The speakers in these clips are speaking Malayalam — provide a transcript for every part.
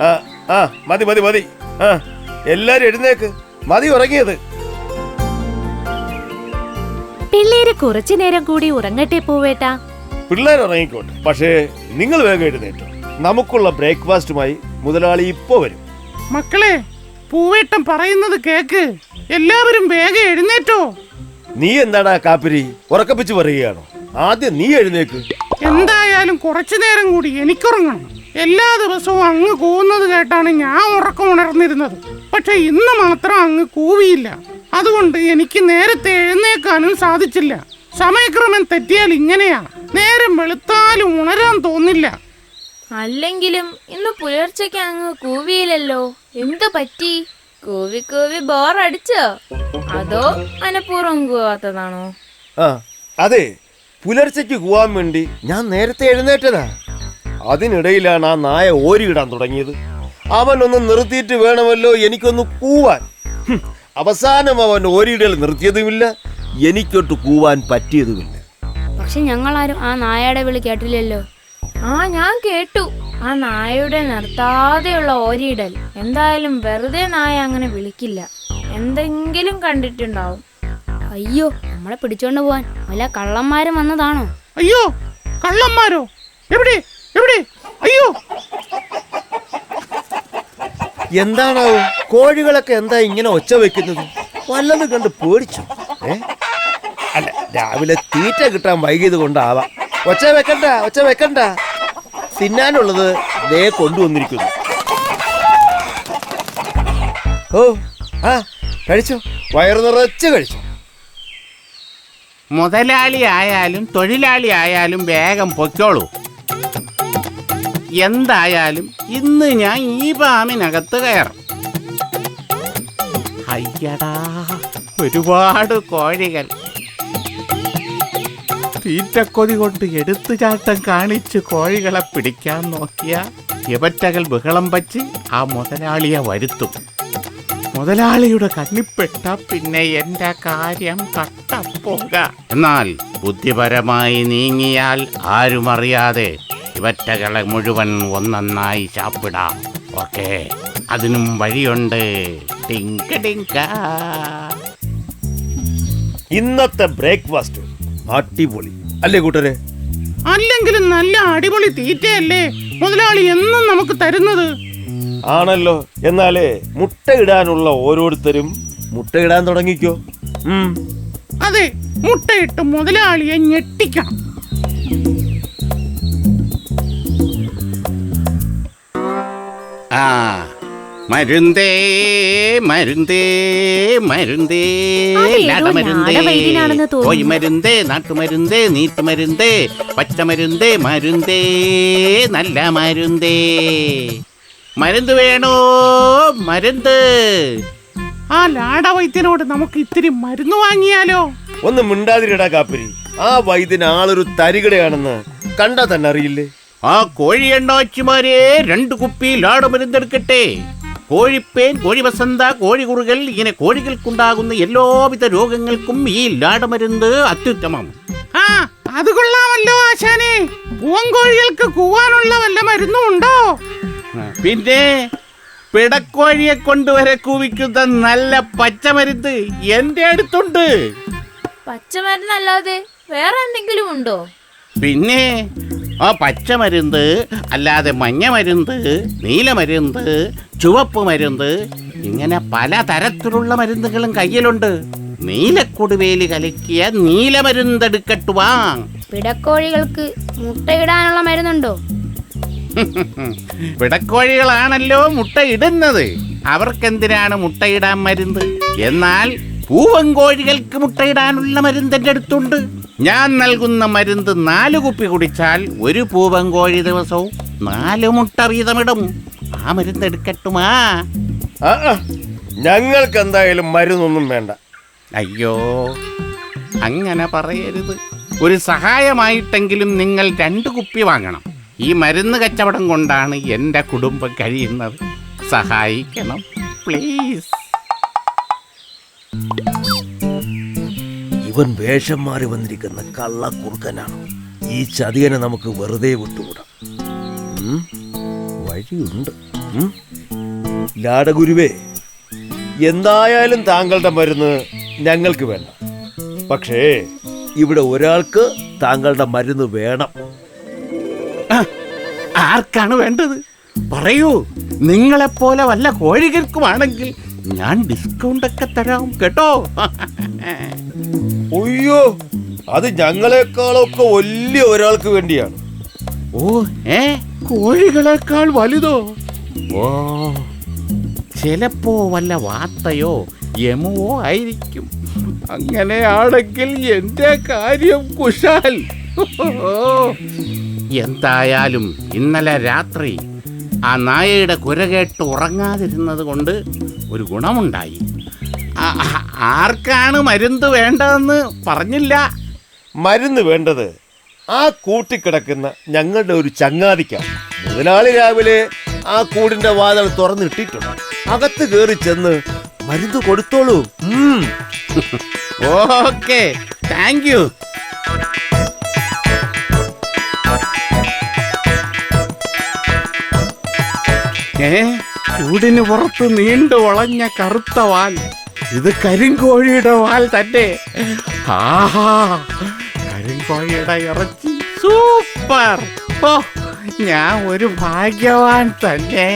ആ ആ മതി മതി മതി. ആ എല്ലാരും എഴുന്നേക്ക്, മതി ഉറങ്ങിയത്. പിള്ളേര് കുറച്ചു നേരം കൂടി ഉറങ്ങട്ടെ പൂവേട്ടാ. പിള്ളേർ ഉറങ്ങിക്കോട്ടെ, പക്ഷേ നിങ്ങൾ വേഗം എഴുന്നേറ്റോ. നമുക്കുള്ള ബ്രേക്ക്ഫാസ്റ്റുമായി മുതലാളി ഇപ്പോ വരും. മക്കളെ, പൂവേട്ടൻ പറയുന്നത് കേക്ക്. എല്ലാവരും വേഗം എഴുന്നേറ്റോ. നീ എന്താടാ കാപ്പിരി ഉറക്കപ്പിച്ച് പറയുകയാണോ? ആദ്യം നീ എഴുന്നേക്ക്. എന്തായാലും കുറച്ചു നേരം കൂടി എനിക്കുറങ്ങണം. എല്ലാ ദിവസവും അങ്ങ് കൂവുന്നത് കേട്ടാണ് ഞാൻ ഉറക്കം ഉണർന്നിരുന്നത്. പക്ഷെ ഇന്ന് മാത്രം അങ്ങ് കൂവിയില്ല. അതുകൊണ്ട് എനിക്ക് നേരത്തെ എഴുന്നേക്കാനും സാധിച്ചില്ല. സമയക്രമം തെറ്റിയാൽ ഇങ്ങനെയാ, നേരം വെളുത്താലും ഉണരാൻ തോന്നില്ല. അല്ലെങ്കിലും ഇന്ന് പുലർച്ചയ്ക്ക് അങ്ങ് കൂവിയില്ലല്ലോ, എന്തു പറ്റി? കൂവി കൂവി ബോറടിച്ചോ, അതോ മനഃപൂർവ്വം കൂവാത്തതാണോ? ആ അതെ, പുലർച്ചയ്ക്ക് കൂവാൻ വേണ്ടി ഞാൻ നേരത്തെ എഴുന്നേറ്റതാ. അതിനിടയിലാണ് ആ നായ ഓരിയിടാൻ തുടങ്ങിയത്. അവനൊന്ന് നിർത്തിയിട്ട് വേണമല്ലോ എനിക്കൊന്ന് കൂവാൻ. അവസാനം അവൻ ഓരിയിടൽ നിർത്തിയതുമില്ല, എനിക്കൊട്ട് കൂവാൻ പറ്റിയതുമില്ല. പക്ഷെ ഞങ്ങളാരും ആ നായയുടെ വിളി കേട്ടില്ലല്ലോ. ആ ഞാൻ കേട്ടു, ആ നായയുടെ നിർത്താതെയുള്ള ഓരിയിടൽ. എന്തായാലും വെറുതെ നായ അങ്ങനെ വിളിക്കില്ല, എന്തെങ്കിലും കണ്ടിട്ടുണ്ടാവും. അയ്യോ, നമ്മളെ പിടിച്ചോണ്ട് പോവാൻ വല്ല കള്ളന്മാരും വന്നതാണോ? അയ്യോ, കള്ളന്മാരോ? എവിടെ എവിടെ? അയ്യോ, എന്താണാവോ കോഴികളൊക്കെ എന്താ ഇങ്ങനെ ഒച്ച വെക്കുന്നത്? വല്ലതും കണ്ട് പേടിച്ചു. അല്ല, രാവിലെ തീറ്റ കിട്ടാൻ വൈകിയത് കൊണ്ടാവാം. ഒച്ച വെക്കണ്ട, ഒച്ച വെക്കണ്ട. തിന്നാനുള്ളത് ദേ കൊണ്ടുവന്നിരിക്കുന്നു. ഓ ആ കഴിച്ചോ, വയറു നിറച്ച് കഴിച്ചോ. മുതലാളി ആയാലും തൊഴിലാളി ആയാലും വേഗം പൊയ്ക്കോളൂ. എന്തായാലും ഇന്ന് ഞാൻ ഈ പാമിനകത്ത് കയറും. അയ്യടാ, ഒരുപാട് കോഴികൾ. തീറ്റക്കൊതി കൊണ്ട് എടുത്തുചാട്ടം കാണിച്ച് കോഴികളെ പിടിക്കാൻ നോക്കിയ ഇവറ്റകൾ ബഹളം വച്ച് ആ മുതലാളിയെ വരുത്തും. മുതലാളിയുടെ കണ്ണിപ്പെട്ട പിന്നെ എന്റെ കാര്യം കട്ടപ്പോക. എന്നാൽ ബുദ്ധിപരമായി നീങ്ങിയാൽ ആരും അറിയാതെ ഇവറ്റകളെ മുഴുവൻ ഒന്നൊന്നായി ചാപ്പിടാം. ഓക്കെ, അതിനും വഴിയുണ്ട്. ഇന്നത്തെ ബ്രേക്ക്ഫാസ്റ്റ് അടിപൊളി അല്ലേ കൂട്ടരെ? അല്ലെങ്കിലും നല്ല അടിപൊളി തീറ്റയല്ലേ മുതലാളി എന്നും നമുക്ക് തരുന്നത്. ആണല്ലോ. എന്നാലേ മുട്ടയിടാനുള്ള ഓരോരുത്തരും മുട്ടയിടാൻ തുടങ്ങിക്കോ. അതെ, മുട്ടയിട്ട് മുതലാളിയെ ഞെട്ടിക്കണം. ആ മരുന്തേ മരുന്തേ മരുന്തേ ലാടമരുന്തേ കോഴിമരുന്തേ നാട്ടുമരുന്തേ നീട്ടുമരുന്തേ പച്ചമരുന്തേ മരുന്തേ നല്ല മരുന്തേ. മരുന്ന് വേണോ? മരുന്ന്. ആ ലാടവൈദ്യനോട് നമുക്ക് ഇത്തിരി മരുന്ന് വാങ്ങിയാലോ? ഒന്ന് മിണ്ടാതിരിടാ കാപ്പിരി. ആ വൈദ്യൻ ആളൊരു തരികടയാണെന്ന് കണ്ടാ തന്നെ അറിയില്ലേ? ആ കോഴി എണ്ണാച്ചിമാരെ 2 കുപ്പി ലാടമരുന്നെടുക്കട്ടെ. കോഴിപ്പേൻ, കോഴിവസന്ത, കോഴികുറുകൽ, ഇങ്ങനെ കോഴികൾക്കുണ്ടാകുന്ന എല്ലാവിധ രോഗങ്ങൾക്കും ഈ ലാടമരുന്ന് അത്യുത്തമം. ആ അത് കൊള്ളാമല്ലോ ആശാനെ. പൂവൻകോഴികൾക്ക് കൂവാനുള്ള വല്ല മരുന്നും ഉണ്ടോ? പിന്നെ പിടക്കോഴിയെ കൊണ്ടുവരെ കൂവിക്കുന്ന നല്ല പച്ചമരുന്ന് എന്റെ അടുത്തുണ്ട്. പച്ചമരുന്നല്ലാതെ വേറെ എന്തെങ്കിലും ഉണ്ടോ? പിന്നെ ആ പച്ചമരുന്ന് അല്ലാതെ മഞ്ഞമരുന്ന്, നീലമരുന്ന്, ചുവപ്പ് മരുന്ന്, ഇങ്ങനെ പലതരത്തിലുള്ള മരുന്നുകളും കയ്യിലുണ്ട്. നീലക്കൊടുവേലി കലക്കിയ നീലമരുന്നെടുക്കട്ടുവാ. പിടക്കോഴികൾക്ക് മുട്ടയിടാനുള്ള മരുന്നുണ്ടോ? പിടക്കോഴികളാണല്ലോ മുട്ട ഇടുന്നത്, അവർക്കെന്തിനാണ് മുട്ടയിടാൻ മരുന്ന്? എന്നാൽ പൂവൻ കോഴികൾക്ക് മുട്ടയിടാനുള്ള മരുന്ന് എൻ്റെ അടുത്തുണ്ട്. ഞാൻ നൽകുന്ന മരുന്ന് 4 കുപ്പി കുടിച്ചാൽ ഒരു പൂവൻ കോഴി ദിവസവും 4 മുട്ട വീതമിടും. ആ മരുന്ന് എടുക്കട്ടുമാ? ഞങ്ങൾക്ക് എന്തായാലും മരുന്നൊന്നും വേണ്ട. അയ്യോ, അങ്ങനെ പറയരുത്. ഒരു സഹായമായിട്ടെങ്കിലും നിങ്ങൾ 2 കുപ്പി വാങ്ങണം. ഈ മരുന്ന് കച്ചവടം കൊണ്ടാണ് എൻ്റെ കുടുംബം കഴിയുന്നത്. സഹായിക്കണം പ്ലീസ്. ഇവൻ വേഷം മാറി വന്നിരിക്കുന്ന കള്ളക്കുറുക്കനാണ്. ഈ ചതിയനെ നമുക്ക് വെറുതെ വിട്ടുകൂടാം. വഴിയുണ്ട്. ലാടഗുരുവേ, എന്തായാലും താങ്കളുടെ മരുന്ന് ഞങ്ങൾക്ക് വേണ്ട. പക്ഷേ ഇവിടെ ഒരാൾക്ക് താങ്കളുടെ മരുന്ന് വേണം. ആർക്കാണ് വേണ്ടത്? പറയൂ. നിങ്ങളെപ്പോലെ വല്ല കോഴികൾക്കുമാണെങ്കിൽ ഞാൻ ഡിസ്കൗണ്ട് ഒക്കെ തരാം കേട്ടോ. അയ്യോ, അത് ഞങ്ങളെക്കാളൊക്കെ വലിയ ഒരാൾക്ക് വേണ്ടിയാണ്. ഓ, കോഴികളെക്കാൾ വലുതോ? ഓ, ചിലപ്പോ വല്ല വാത്തയോ യമുവോ ആയിരിക്കും. അങ്ങനെയാണെങ്കിൽ എന്റെ കാര്യം കുശാൽ. എന്തായാലും ഇന്നലെ രാത്രി ആ നായയുടെ കുരകേട്ട് ഉറങ്ങാതിരുന്നത് കൊണ്ട് ഒരു ഗുണമുണ്ടായി. ആർക്കാണ് മരുന്ന് വേണ്ടതെന്ന് പറഞ്ഞില്ല. മരുന്ന് വേണ്ടത് ആ കൂട്ടിക്കിടക്കുന്ന ഞങ്ങളുടെ ഒരു ചങ്ങാതിക്കാണ്. മുതലാളി രാവിലെ ആ കൂടിന്റെ വാതിൽ തുറന്നിട്ടിട്ടുണ്ട്. അകത്ത് കയറി ചെന്ന് മരുന്ന് കൊടുത്തോളൂ. Okay, thank you. കൂടിന് പുറത്ത് നീണ്ടു വളഞ്ഞ കറുത്ത വാൽ. ഇത് കരിങ്കോഴിയുടെ വാൽ തന്നെ. ആഹാ, കരിങ്കോഴിയുടെ ഇറച്ചി സൂപ്പർ. ഓ, ഞാൻ ഒരു ഭാഗ്യവാൻ തന്നെ.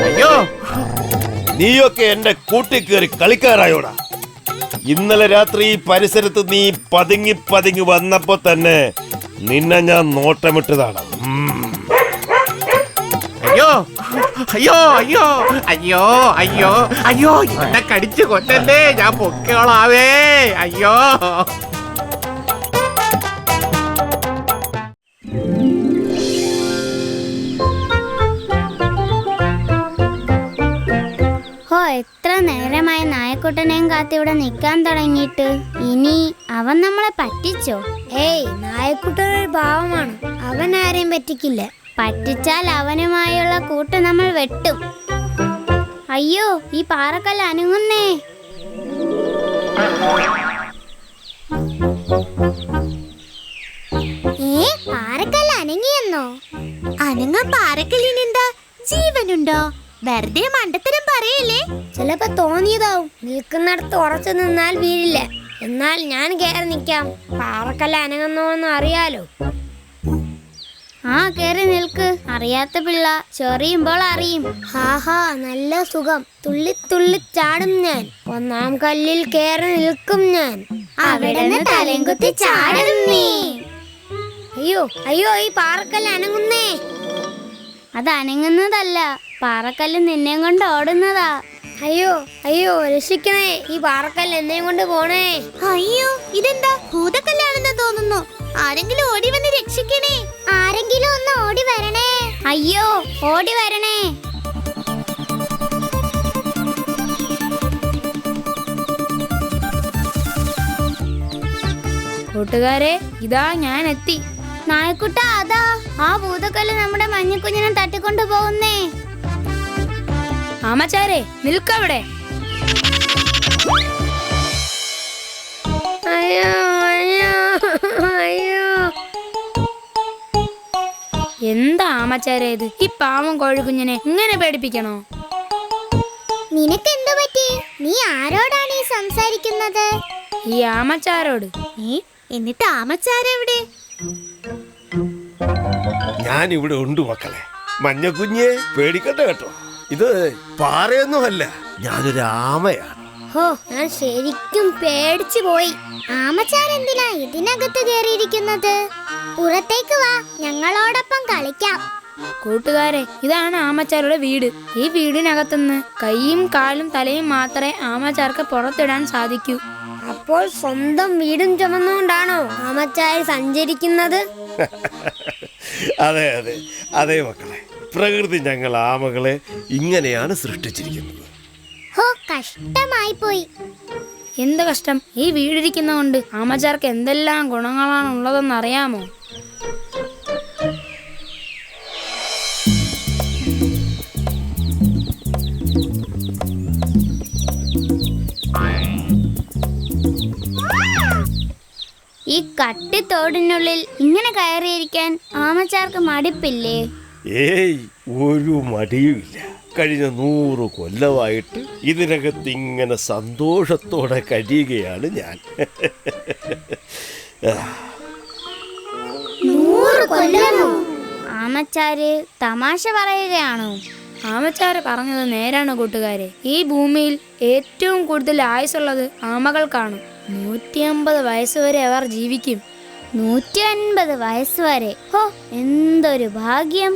അയ്യോ, നീയൊക്കെ എന്റെ കൂട്ടിക്കേറി കളിക്കാരായോടാ. ഇന്നലെ രാത്രി ഈ പരിസരത്ത് നീ പതുങ്ങി പതുങ്ങി വന്നപ്പോ തന്നെ നിന്നെ ഞാൻ നോട്ടമിട്ടതാണ്. അയ്യോ അയ്യോ അയ്യോ അയ്യോ അയ്യോ അയ്യോ, എന്നെ കടിച്ചു കൊല്ലല്ലേ, ഞാൻ പൊക്കോളാവേ. അയ്യോ. ഹോ, എത്ര നേരമായി നായക്കുട്ടനെയും കാത്തി ഇവിടെ നിൽക്കാൻ തുടങ്ങിയിട്ട്. ഇനി അവൻ നമ്മളെ പറ്റിച്ചോ? ഏയ്, നായക്കുട്ടനൊരു പാവമാണ്. അവൻ ആരെയും പറ്റിക്കില്ല. പറ്റിച്ചാൽ അവനുമായുള്ള കൂട്ട് നമ്മൾ വെട്ടും. അയ്യോ, ഈ പാറക്കല്ല് അനങ്ങുന്നേ. പാറക്കല്ല് അനങ്ങിയെന്നോ? അനങ്ങാൻ പാറക്കല്ലിനെന്താ ജീവനുണ്ടോ? വെറുതെ മണ്ടത്തരം പറയല്ലേ. ചിലപ്പോ തോന്നിയതാവും. നിൽക്കുന്നിടത്ത് ഉറച്ചു നിന്നാൽ വീഴില്ല. എന്നാൽ ഞാൻ കയറി നിൽക്കാം. പാറക്കല്ല് അനങ്ങുന്നോന്ന് അറിയാലോ. ആ, കേറി നിൽക്ക്. അറിയാത്ത പിള്ള ചൊറിയുമ്പോൾ അറിയും. ഹാഹാ, നല്ല സുഖം. തുള്ളി തുള്ളി ചാടും ഞാൻ. ഒന്നാം കല്ലിൽ കയറി നിൽക്കും ഞാൻ. അവിടെ തലയും കുത്തി ചാടും നീ. അയ്യോ അയ്യോ, ഈ പാറക്കല്ല് അനങ്ങുന്നേ. അത് അനങ്ങുന്നതല്ല, പാറക്കല്ല് നിന്നെ കൊണ്ട് ഓടുന്നതാ. അയ്യോ അയ്യോ, രക്ഷിക്കണേ. ഈ പാറക്കല്ല് എന്നെയും കൊണ്ട് പോണേ. അയ്യോ, ഇതെന്താ ഭൂതക്കല്ലാണെന്ന് തോന്നുന്നു. ആരെങ്കിലും ഓടി വന്ന് രക്ഷിക്കണേ. ആരെങ്കിലും ഒന്ന് ഓടി വരണേ. അയ്യോ, ഓടി വരണേ. കൂട്ടുകാരെ, ഇതാ ഞാൻ എത്തി. നായക്കുട്ട, അതാ ആ ഭൂതക്കല്ല് നമ്മുടെ മഞ്ഞക്കുഞ്ഞിനെ തട്ടിക്കൊണ്ടു പോകുന്നേ. ആമച്ചാരെ, നിൽക്കവിടെ. അയ്യോ അയ്യോ അയ്യോ. എന്താ ആമച്ചാരെ ഇത്? ഈ പാവം കോഴിക്കുഞ്ഞിനെ ഇങ്ങനെ പേടിപ്പിക്കണോ? നിനക്ക് എന്തു പറ്റി? നീ ആരോടാണ് ഈ സംസാരിക്കുന്നത്? ഈ ആമച്ചാരോട്. എന്നിട്ട് ആമച്ചാരെവിടെ? ഞാൻ ഇവിടെ ഉണ്ട് മക്കളെ. മഞ്ഞക്കുഞ്ഞെ പേടിക്കണ്ട കേട്ടോ. ഇത് പാറയൊന്നുമല്ല, ഞാനൊരു ആമയാണ്. ഹോ, ഞാൻ ശരിക്കും പേടിച്ചു പോയി. ആമച്ചാരെന്തിനാ ഇതിനകത്ത് കയറിയിരിക്കുന്നത്? പുറത്തേക്ക് വാ, ഞങ്ങളോടൊപ്പം കളിക്കാം. കൂട്ടുകാരെ, ഇതാണ് ആമച്ചാരുടെ വീട്. ഈ വീടിനകത്തുനിന്ന് കൈയും കാലും തലയും മാത്രമേ ആമച്ചാർക്ക് പുറത്തിടാൻ സാധിക്കൂ. അപ്പോൾ സ്വന്തം വീടും ചുമന്നുകൊണ്ടാണോ ആമച്ചാർ സഞ്ചരിക്കുന്നത്? അതെ അതെ അതെ മക്കളെ, പ്രകൃതി ഞങ്ങൾ ആമകളെ ഇങ്ങനെയാണ് സൃഷ്ടിച്ചിരിക്കുന്നത്. ഹോ, കഷ്ടമായി പോയി. എന്ത് കഷ്ടം! ഈ വീടിരിക്കുന്നതുകൊണ്ട് ആമച്ചാർക്ക് എന്തെല്ലാം ഗുണങ്ങളാണ് ഉള്ളതെന്ന് അറിയാമോ? ഈ കട്ടിത്തോടിനുള്ളിൽ ഇങ്ങനെ കയറിയിരിക്കാൻ ആമച്ചാർക്ക് മടിപ്പില്ലേ? ഏയ്, ഒരു മടിയുമില്ല. കഴിഞ്ഞ 100 കൊല്ലമായിട്ട് ഇതിനകത്ത് ഇങ്ങനെ സന്തോഷത്തോടെ കഴിയുകയാണ് ഞാൻ. 100 കൊല്ലമോ? ആമച്ചാര് തമാശ പറയുകയാണോ? ആമച്ചാര് പറഞ്ഞത് നേരാണ് കൂട്ടുകാരെ. ഈ ഭൂമിയിൽ ഏറ്റവും കൂടുതൽ ആയുസുള്ളത് ആമകൾക്കാണ്. 150 വയസ്സുവരെ അവർ ജീവിക്കും. 150 വയസ്സുവരെ? ഹോ, എന്തൊരു ഭാഗ്യം!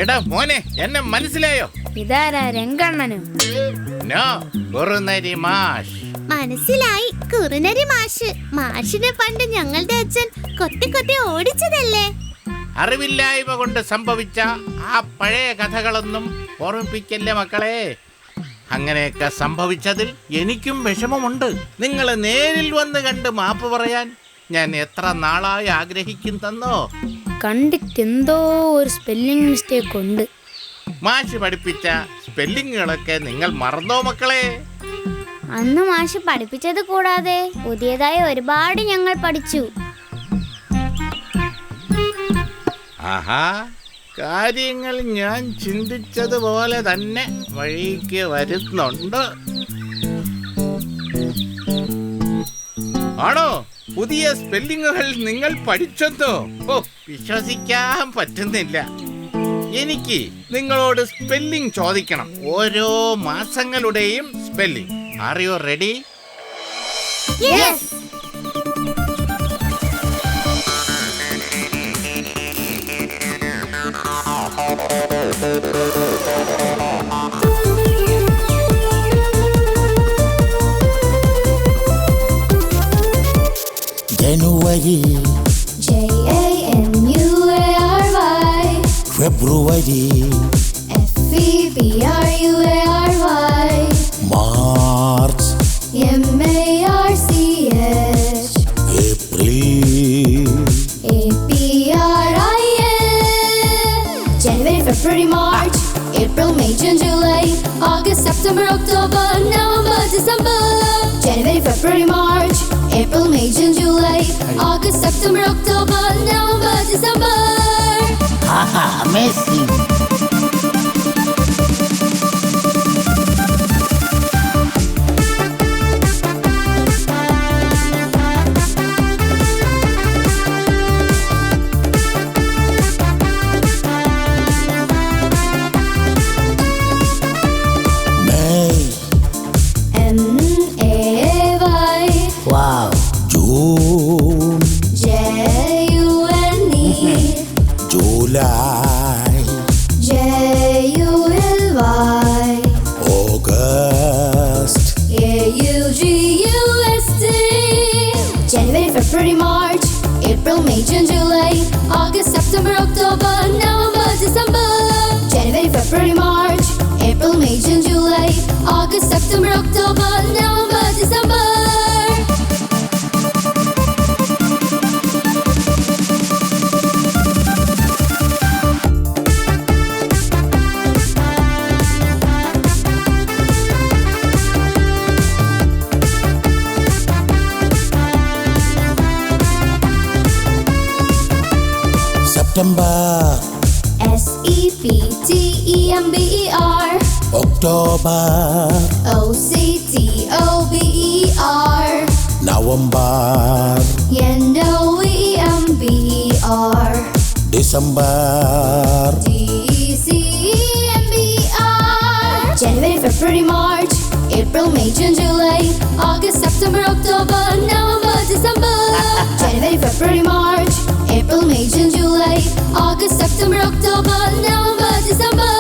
എടാ മോനെ, എന്നെ മനസ്സിലായോ? ഇതാരാ? രംഗണ്ണനും. നോ, കുറുനരി മാഷ്. മനസ്സിലായി, കുറുനരി മാഷ്. മാഷിനെ പണ്ട് ഞങ്ങളുടെ അച്ഛൻ കൊത്തി കൊത്തി ഓടിച്ചതല്ലേ? അറിവില്ലായ്മ കൊണ്ട് സംഭവിച്ച ആ പഴയ കഥകളൊന്നും ഓർമ്മിപ്പിക്കല്ലേ മക്കളെ. അങ്ങനെയൊക്കെ സംഭവിച്ചതിൽ എനിക്കും വിഷമമുണ്ട്. നിങ്ങൾ നേരിൽ വന്ന് കണ്ട് മാപ്പ് പറയാൻ ഞാൻ എത്ര നാളായി ആഗ്രഹിക്കുന്നോ. കണ്ടിട്ടെന്തോ ഒരു സ്പെല്ലിംഗ് മിസ്റ്റേക്ക് ഉണ്ട്. മാഷ് പഠിപ്പിച്ച സ്പെല്ലിങ്ങുകളൊക്കെ നിങ്ങൾ മറന്നോ മക്കളെ? അന്ന് മാഷ് പഠിപ്പിച്ചത് കൂടാതെ പുതിയതായി ഒരുപാട് ഞങ്ങൾ പഠിച്ചു. ആഹാ, കാര്യങ്ങൾ ഞാൻ ചിന്തിച്ചതുപോലെ തന്നെ വഴിക്ക് വരുന്നുണ്ട്. ആണോ? പുതിയ സ്പെല്ലിങ്ങുകൾ നിങ്ങൾ പഠിച്ചെന്നോ? ഓ, വിശ്വസിക്കാൻ പറ്റുന്നില്ല. എനിക്ക് നിങ്ങളോട് സ്പെല്ലിംഗ് ചോദിക്കണം. ഓരോ മാസങ്ങളുടെയും spelling. Are you ready? January, January, February, February, March, March, April, April, January, February, March, April, May, June, July, August, September, October, November, December. January, February, March, April, May, June, July, August, September, October, November, December. haha, amazing. May, M-A-Y, wow, June, J-U-N-E, July, J-U-L-Y, August, A-U-G-U-S-T. January, February, March, April, May, June, July, August, September, October, November, December. January, February, March, April, May, June, July, August, September, October, November, December. September, S-E-P-T-E-M-B-E-R, October, O-C-T-O-B-E-R, November, N-O-V-E-M-B-E-R, December, D-E-C-E-M-B-E-R. January, February, March, April, May, June, July, August, September, October, November, December. January, February, March, April, May, June, July, August, September, October, November, December.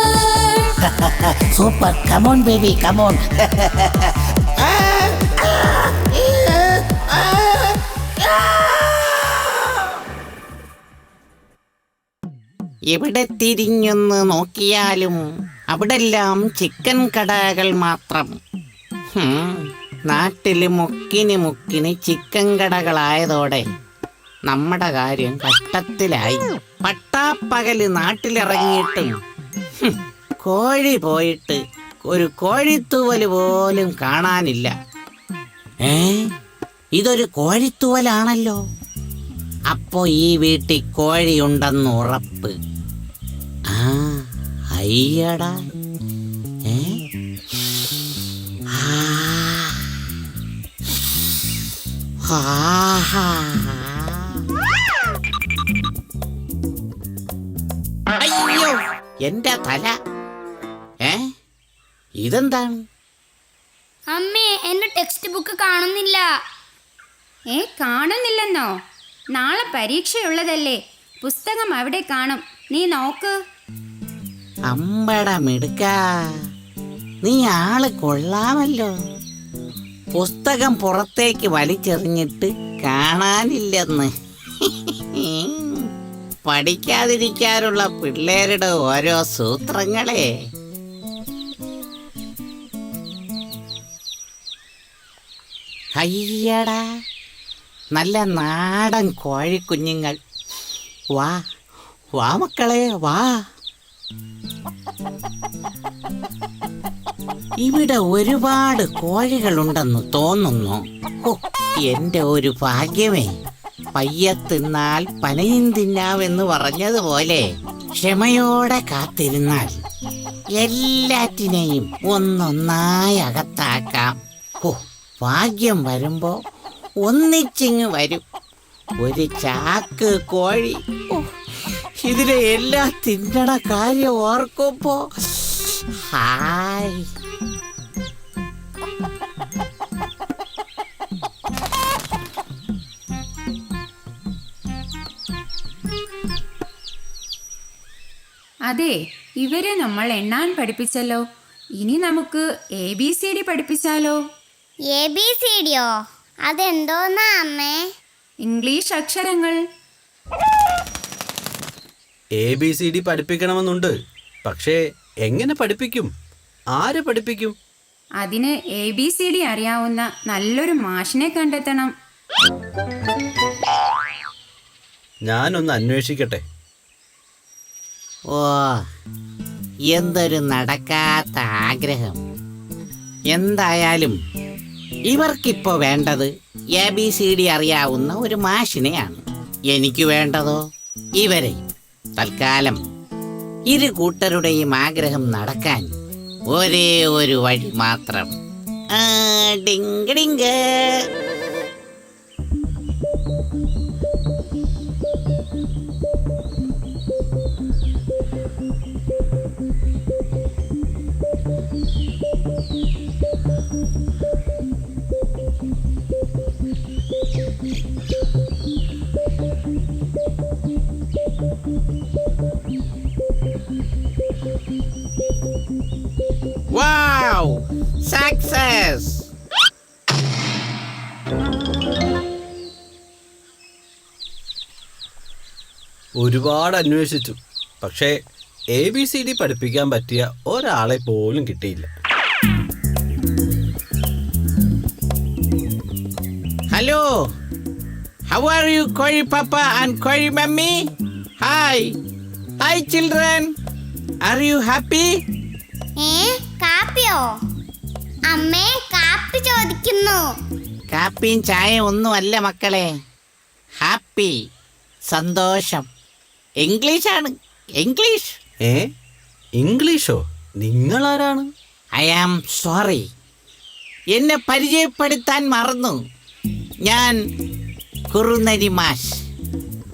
super, come on baby, come on. എവിടെ തിരിഞ്ഞൊന്ന് നോക്കിയാലും അവിടെല്ലാം ചിക്കൻ കടകൾ മാത്രം. നാട്ടില് മുക്കിന് ചിക്കൻ കടകളായതോടെ നമ്മുടെ കാര്യം കഷ്ടത്തിലായി. പട്ടാപ്പകല് നാട്ടിലിറങ്ങിയിട്ടും കോഴി പോയിട്ട് ഒരു കോഴിത്തൂവല് പോലും കാണാനില്ല. ഇതൊരു കോഴിത്തൂവലാണല്ലോ. അപ്പോ ഈ വീട്ടിൽ കോഴിയുണ്ടെന്ന് ഉറപ്പ്. അയ്യടാ. അയ്യോ, എന്റെ തല. ഇതെന്താണ്? അമ്മേ, എന്റെ ടെക്സ്റ്റ് ബുക്ക് കാണുന്നില്ല. കാണുന്നില്ലെന്നോ? നാളെ പരീക്ഷയുള്ളതല്ലേ, പുസ്തകം അവിടെ കാണും, നീ നോക്ക്. അമ്പട മിടുക്ക, നീ ആള് കൊള്ളാമല്ലോ. പുസ്തകം പുറത്തേക്ക് വലിച്ചെറിഞ്ഞിട്ട് കാണാനില്ലെന്ന്. പഠിക്കാതിരിക്കാനുള്ള പിള്ളേരുടെ ഓരോ സൂത്രങ്ങളെ. അയ്യടാ, നല്ല നാടൻ കോഴിക്കുഞ്ഞുങ്ങൾ. വാ വാ മക്കളെ വാ. ഇവിടെ ഒരുപാട് കോഴികളുണ്ടെന്ന് തോന്നുന്നു. എന്റെ ഒരു ഭാഗ്യമേ. പയ്യെ തിന്നാൽ പനയും തിന്നാമെന്ന് പറഞ്ഞതുപോലെ ക്ഷമയോടെ കാത്തിരുന്നാൽ എല്ലാറ്റിനെയും ഒന്നൊന്നായി അകത്താക്കാം. ഭാഗ്യം വരുമ്പോ ഒന്നിച്ചിങ് വരും ഒരു ചാക്ക് കോഴി. ഇതിനെ എല്ലാം തിന്നണ കാര്യം ഓർക്കുമ്പോ ഹായ്. അതെ, ഇവരെ നമ്മൾ എണ്ണാൻ പഠിപ്പിച്ചല്ലോ. ഇനി നമുക്ക് ABCD പഠിപ്പിച്ചാലോ? ABCD യോ? അതെന്തോന്നാ അമ്മേ? ഇംഗ്ലീഷ് അക്ഷരങ്ങൾ. ABCD പഠിപ്പിക്കണമെന്നുണ്ട്. പക്ഷേ എങ്ങനെ പഠിപ്പിക്കും? ആര് പഠിപ്പിക്കും? അതിന് ABCD അറിയാവുന്ന നല്ലൊരു മാഷിനെ കണ്ടെത്തണം. ഞാനൊന്ന് അന്വേഷിക്കട്ടെ. എന്തൊരു നടക്കാത്ത ആഗ്രഹം. എന്തായാലും ഇവർക്കിപ്പോ വേണ്ടത് ABCD അറിയാവുന്ന ഒരു മാഷിനെയാണ്. എനിക്ക് വേണ്ടതോ ഇവരെ. തൽക്കാലം ഇരു കൂട്ടരുടെയും ആഗ്രഹം നടക്കാൻ ഒരേ ഒരു വഴി മാത്രം. Ding Ding. Wow! Success! ഒരുപാട് അന്വേഷിച്ചു. പക്ഷേ ABCD പഠിപ്പിക്കാൻ പറ്റിയ ഒരാളെ പോലും കിട്ടിയില്ല. Hello, how are you, Koi Papa and Koi Mummy? Hi. Hi children. Are you happy? കാപ്പിയോ? അമ്മേ, കാപ്പി ചോദിക്കുന്നു. കാപ്പിയും ചായയും ഒന്നുമല്ല മക്കളെ. ഹാപ്പി, സന്തോഷം. ഇംഗ്ലീഷാണ്, ഇംഗ്ലീഷ്. ഇംഗ്ലീഷോ? നിങ്ങളാരാണ്? ഐ ആം സോറി, എന്നെ പരിചയപ്പെടുത്താൻ മറന്നു. ഞാൻ കുറുനരി മാഷ്.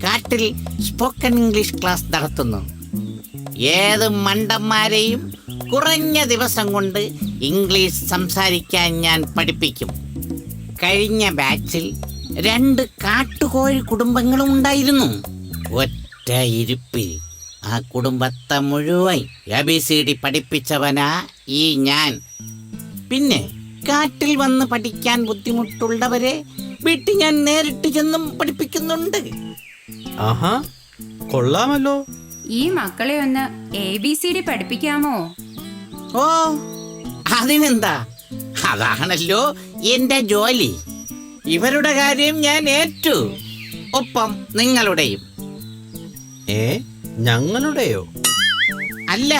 കാട്ടിൽ സ്പോക്കൺ ഇംഗ്ലീഷ് ക്ലാസ് നടത്തുന്നു. ഏത് മണ്ടന്മാരെയും കുറഞ്ഞ ദിവസം കൊണ്ട് ഇംഗ്ലീഷ് സംസാരിക്കാൻ ഞാൻ പഠിപ്പിക്കും. കഴിഞ്ഞ ബാച്ചിൽ 2 കാട്ടുകോഴി കുടുംബങ്ങളും ഉണ്ടായിരുന്നു. ഒറ്റ ഇരുപ്പിൽ ആ കുടുംബത്തെ മുഴുവൻ ABCD പഠിപ്പിച്ചവനാ ഈ ഞാൻ. പിന്നെ കാട്ടിൽ വന്ന് പഠിക്കാൻ ബുദ്ധിമുട്ടുള്ളവരെ വീട്ടിൽ ഞാൻ നേരിട്ട് ചെന്നും പഠിപ്പിക്കുന്നുണ്ട്. ആഹാ, കൊള്ളാമല്ലോ. ഈ മക്കളെ ഒന്ന് ABCD പഠിപ്പിക്കാമോ? ഓ, അതിനെന്താ, അതാണല്ലോ എന്റെ ജോലി. ഇവരുടെ കാര്യം ഞാൻ ഏറ്റു, ഒപ്പം നിങ്ങളുടെയും. ഞങ്ങളുടെയോ? അല്ല,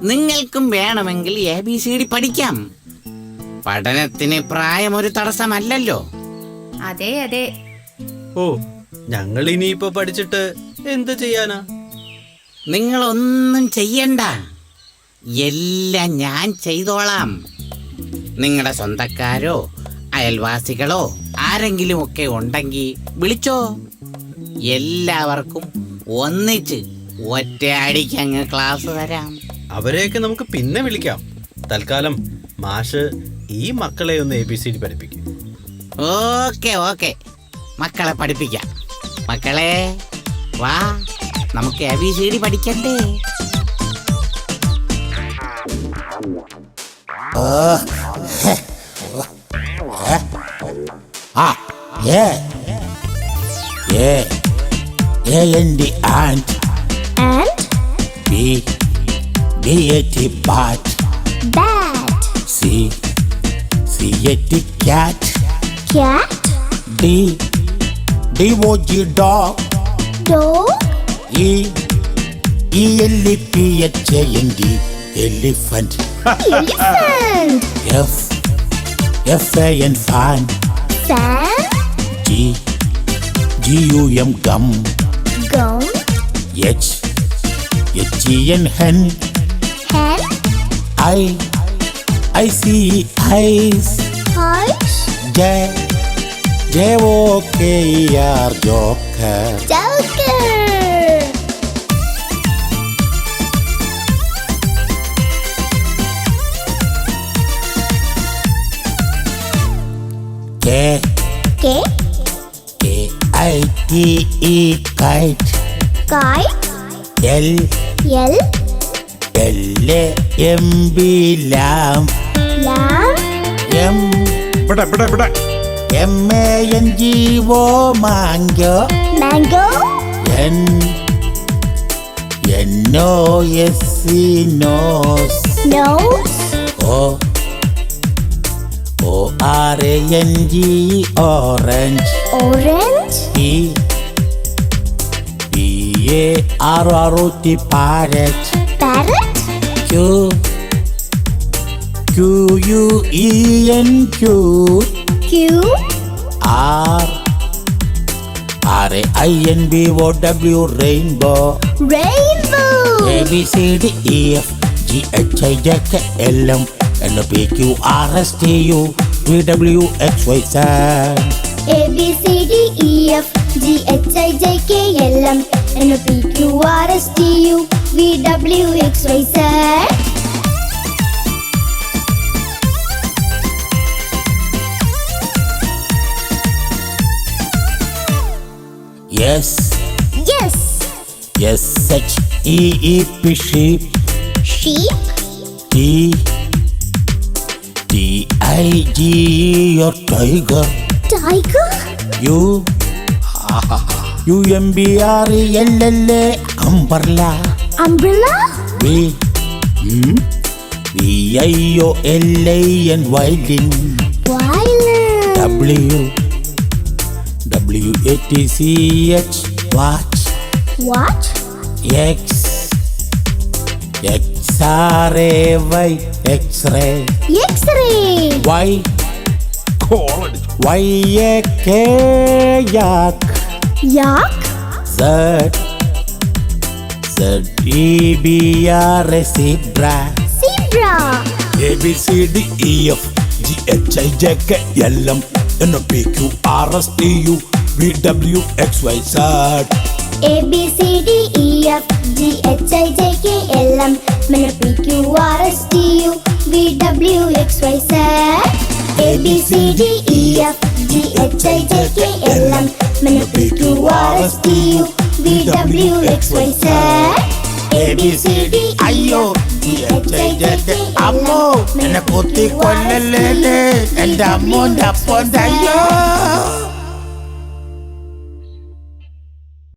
നിങ്ങൾക്കും വേണമെങ്കിൽ ABCD പഠിക്കാം. പഠനത്തിന് പ്രായം ഒരു തടസ്സമല്ലല്ലോ. അതെ അതെ. ഓ, ഞങ്ങൾ ഇനിയിപ്പോ പഠിച്ചിട്ട് എന്ത് ചെയ്യാനാ? നിങ്ങളൊന്നും ചെയ്യണ്ട, എല്ലാം ഞാൻ ചെയ്തോളാം. നിങ്ങളുടെ സ്വന്തക്കാരോ അയൽവാസികളോ ആരെങ്കിലും ഒക്കെ ഉണ്ടെങ്കിൽ വിളിച്ചോ. എല്ലാവർക്കും ഒന്നിച്ച് ഒറ്റയടിക്ക് അങ്ങ് ക്ലാസ് തരാം. അവരെയൊക്കെ നമുക്ക് പിന്നെ വിളിക്കാം. തൽക്കാലം മാഷ് ഈ മക്കളെ ഒന്ന് ABCD പഠിപ്പിക്കും. ഓക്കെ ഓക്കെ, മക്കളെ പഠിപ്പിക്കാം. മക്കളെ വാ, നമുക്ക് ABCD പഠിക്കണ്ടേ? A&D ant. And B-A-T bat. bat. C-A-T cat. Cat. D-O-G dog. Dog. E-L-E-P-H-A-N-D elephant. Elephant. F-A-N fan. Fan. G-U-M gum. Gum. H-E-N hen. Hen. I-C-E eyes. Eyes. J-O-K-E-R joker. Joker. K. I-T-E kite. Kite. L. L-A-M-B lamb. Lamb. M-A-N-G-O mango. Mango. N-O-S-E nose. Nose. O-R-A-N-G orange. Orange. P-A-R-R-O-T parrot. Parrot. Q-U-E-N cute. Q. R-A-I-N-B-O-W rainbow. Rainbow. A-B-C-D-E-F-G-H-I-J-K-L-M N-O-P-Q-R-S-T-U V-W-X-Y-Z. A-B-C-D-E-F-G-H-I-J-K-L-M N-O-P-Q-R-S-T-U V-W-X-Y-Z. Yes. Yes. S-H-E-E-P sheep. Sheep. T-I-G-E your tiger. Tiger. U-M-B-R-E-L-L-A umbrella. Umbrella. V-I-O-L-A-N violin. Violin. W-A-T-C-H watch. Watch. X-R-A-Y X-ray. X-ray. Y-A-K yak. Yak. Z-E-B-R-A zebra. Zebra. A-B-C-D-E-F-G-H-I-J-K-L-M N-O-P-Q-R-S-T-U V-W-X-Y-Z. A-B-C-D-E-F-G-H-I-J-K-L-M N-O-P-Q-R-S-T-U V-W-X-Y-Z. A-B-C-D-E-F-G-H-I-J-K-L-M N-O-P-Q-R-S-T-U V-W-X-Y-Z. അയ്യോ അമ്മോ എന്നെ കുത്തി കൊല്ലല്ലേ എന്റെ അമ്മോന്റെ അപ്പോന്റെ അയ്യോ.